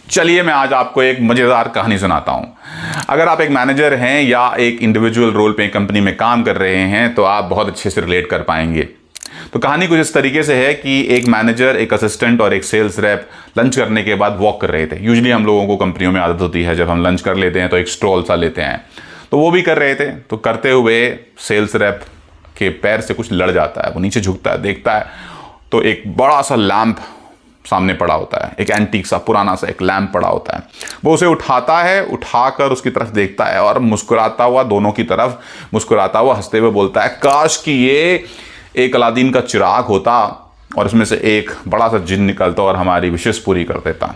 चलिए मैं आज आपको एक मज़ेदार कहानी सुनाता हूं। अगर आप एक मैनेजर हैं या एक इंडिविजुअल रोल पे कंपनी में काम कर रहे हैं तो आप बहुत अच्छे से रिलेट कर पाएंगे। तो कहानी कुछ इस तरीके से है कि एक मैनेजर, एक असिस्टेंट और एक सेल्स रैप लंच करने के बाद वॉक कर रहे थे। यूजुअली हम लोगों को कंपनियों में आदत होती है, जब हम लंच कर लेते हैं तो एक स्ट्रोल सा लेते हैं। तो वो भी कर रहे थे। तो करते हुए सेल्स रैप के पैर से कुछ लड़ जाता है। वो नीचे झुकता है, देखता है तो एक बड़ा सा लैंप सामने पड़ा होता है। एक एंटीक सा पुराना सा एक लैंप पड़ा होता है। वो उसे उठाता है, उठाकर उसकी तरफ देखता है और मुस्कुराता हुआ, दोनों की तरफ मुस्कुराता हुआ, हंसते हुए बोलता है, काश कि ये एक अलादीन का चिराग होता और इसमें से एक बड़ा सा जिन निकलता और हमारी विशेष पूरी कर देता।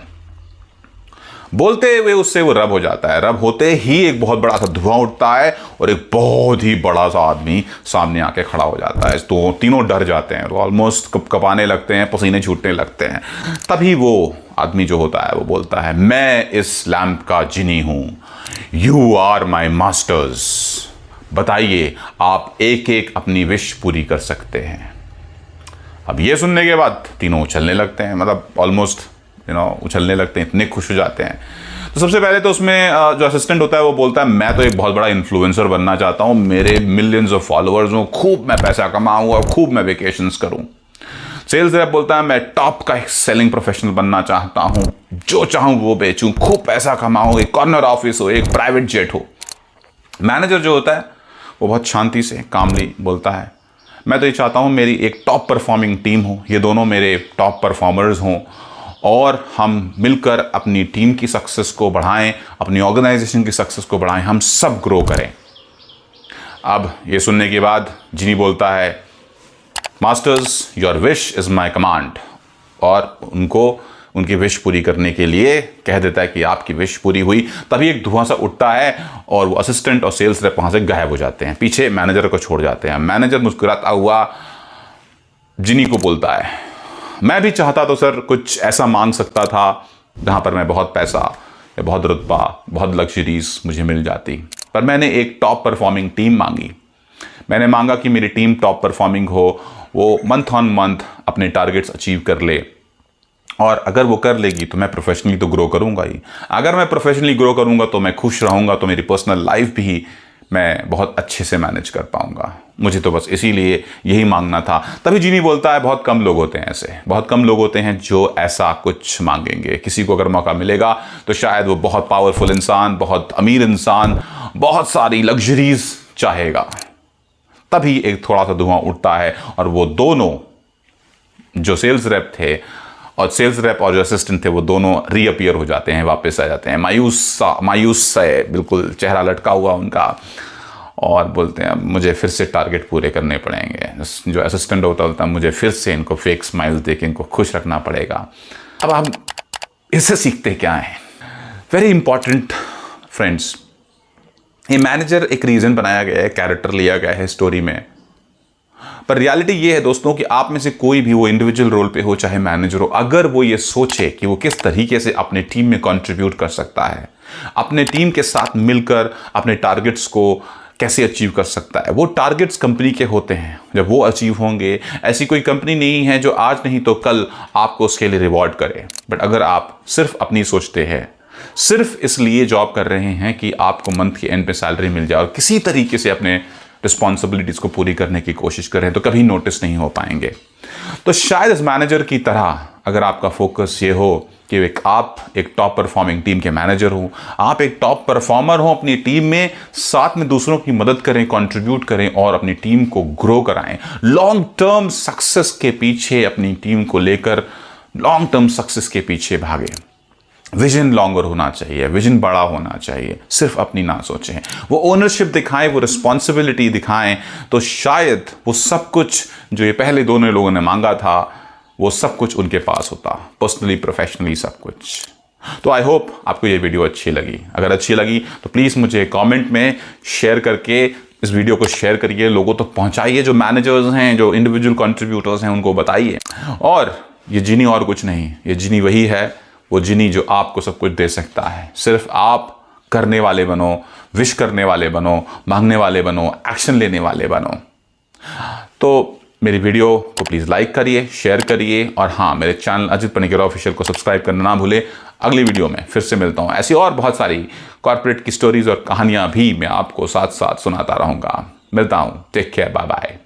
बोलते हुए उससे वो रब हो जाता है। रब होते ही एक बहुत बड़ा सा धुआं उठता है और एक बहुत ही बड़ा सा आदमी सामने आके खड़ा हो जाता है। तो तीनों डर जाते हैं, ऑलमोस्ट कपकपाने लगते हैं, पसीने छूटने लगते हैं। तभी वो आदमी जो होता है वो बोलता है, मैं इस लैंप का जिनी हूं, यू आर माई मास्टर्स। बताइए, आप एक एक अपनी विश पूरी कर सकते हैं। अब ये सुनने के बाद तीनों उछलने लगते हैं, मतलब ऑलमोस्ट उछलने लगते हैं, इतने खुश हो जाते हैं। तो सबसे पहले तो उसमें जो असिस्टेंट होता है वो बोलता है, मैं तो एक बहुत बड़ा इन्फ्लुएंसर बनना चाहता हूँ, मेरे मिलियंस ऑफ फॉलोअर्स हों, खूब मैं पैसा कमाऊँ और खूब मैं वेकेशंस करूँ। सेल्स रैप बोलता है, मैं टॉप का एक सेलिंग प्रोफेशनल बनना चाहता हूँ, जो चाहूँ वो बेचूँ, खूब पैसा कमाऊँ, एक कॉर्नर ऑफिस हो, एक प्राइवेट जेट हो। मैनेजर जो होता है वो बहुत शांति से कामली बोलता है, मैं तो ये चाहता हूँ मेरी एक टॉप परफॉर्मिंग टीम हो, ये दोनों मेरे टॉप परफॉर्मर्स हों और हम मिलकर अपनी टीम की सक्सेस को बढ़ाएं, अपनी ऑर्गेनाइजेशन की सक्सेस को बढ़ाएं, हम सब ग्रो करें। अब ये सुनने के बाद जिनी बोलता है, masters your wish is my command, और उनको उनकी विश पूरी करने के लिए कह देता है कि आपकी विश पूरी हुई। तभी एक धुआं सा उठता है और वो असिस्टेंट और सेल्स रैप वहाँ से गायब हो जाते हैं, पीछे मैनेजर को छोड़ जाते हैं। मैनेजर मुस्कुराता हुआ जिनी को बोलता है, मैं भी चाहता तो सर कुछ ऐसा मांग सकता था जहाँ पर मैं बहुत पैसा या बहुत रुतबा, बहुत लग्जरीज मुझे मिल जाती, पर मैंने एक टॉप परफॉर्मिंग टीम मांगी। मैंने मांगा कि मेरी टीम टॉप परफॉर्मिंग हो, वो मंथ ऑन मंथ अपने टारगेट्स अचीव कर ले, और अगर वो कर लेगी तो मैं प्रोफेशनली तो ग्रो करूँगा ही। अगर मैं प्रोफेशनली ग्रो करूँगा तो मैं खुश रहूँगा, तो मेरी पर्सनल लाइफ भी मैं बहुत अच्छे से मैनेज कर पाऊँगा। मुझे तो बस इसीलिए यही मांगना था। तभी जिनी बोलता है, बहुत कम लोग होते हैं ऐसे, बहुत कम लोग होते हैं जो ऐसा कुछ मांगेंगे। किसी को अगर मौका मिलेगा तो शायद वो बहुत पावरफुल इंसान, बहुत अमीर इंसान, बहुत सारी लग्जरीज चाहेगा। तभी एक थोड़ा सा धुआं उठता है और वो दोनों जो सेल्स रैप थे और सेल्स रैप और जो असिस्टेंट थे वो दोनों रीअपियर हो जाते हैं, वापस आ जाते हैं, मायूस से बिल्कुल चेहरा लटका हुआ उनका, और बोलते हैं मुझे फिर से टारगेट पूरे करने पड़ेंगे। जो असिस्टेंट होता है मुझे फिर से इनको फेक स्माइल्स देके इनको खुश रखना पड़ेगा। अब हम इससे सीखते क्या हैं? वेरी इंपॉर्टेंट फ्रेंड्स, ये मैनेजर एक रीज़न बनाया गया है, कैरेक्टर लिया गया है स्टोरी में, पर रियलिटी ये है दोस्तों कि आप में से कोई भी, वो इंडिविजुअल रोल पे हो चाहे मैनेजर हो, अगर वो ये सोचे कि वो किस तरीके से अपने टीम में कंट्रीब्यूट कर सकता है, अपने टीम के साथ मिलकर अपने टारगेट्स को कैसे अचीव कर सकता है। वो टारगेट्स कंपनी के होते हैं, जब वो अचीव होंगे, ऐसी कोई कंपनी नहीं है जो आज नहीं तो कल आपको उसके लिए रिवॉर्ड करे। बट अगर आप सिर्फ अपनी सोचते हैं, सिर्फ इसलिए जॉब कर रहे हैं कि आपको मंथ के एंड पे सैलरी मिल जाए और किसी तरीके से अपने रिस्पॉन्सिबिलिटीज को पूरी करने की कोशिश करें, तो कभी नोटिस नहीं हो पाएंगे। तो शायद इस मैनेजर की तरह अगर आपका फोकस ये हो कि आप एक टॉप परफॉर्मिंग टीम के मैनेजर हो, आप एक टॉप परफॉर्मर हो अपनी टीम में, साथ में दूसरों की मदद करें, कंट्रीब्यूट करें और अपनी टीम को ग्रो कराएं, लॉन्ग टर्म सक्सेस के पीछे अपनी टीम को लेकर लॉन्ग टर्म सक्सेस के पीछे भागे। विजन लॉन्गर होना चाहिए, विजन बड़ा होना चाहिए, सिर्फ अपनी ना सोचें, वो ओनरशिप दिखाएं, वो रिस्पॉन्सिबिलिटी दिखाएं, तो शायद वो सब कुछ जो ये पहले दोनों लोगों ने मांगा था वो सब कुछ उनके पास होता, पर्सनली, प्रोफेशनली, सब कुछ। तो आई होप आपको ये वीडियो अच्छी लगी। अगर अच्छी लगी तो प्लीज़ मुझे कमेंट में शेयर करके इस वीडियो को शेयर करिए, लोगों तक पहुंचाइए। जो मैनेजर्स हैं, जो इंडिविजुअल कंट्रीब्यूटर्स हैं, उनको बताइए। और ये जिनी और कुछ नहीं, ये जिनी वही है, वो जिनी जो आपको सब कुछ दे सकता है। सिर्फ आप करने वाले बनो, विश करने वाले बनो, मांगने वाले बनो, एक्शन लेने वाले बनो। तो मेरी वीडियो को प्लीज़ लाइक करिए, शेयर करिए और हाँ, मेरे चैनल अजित पनिकेरा ऑफिशियल को सब्सक्राइब करना ना भूले। अगली वीडियो में फिर से मिलता हूँ। ऐसी और बहुत सारी कॉर्पोरेट की स्टोरीज और कहानियाँ भी मैं आपको साथ साथ सुनाता रहूँगा। मिलता हूँ। Take care, bye bye.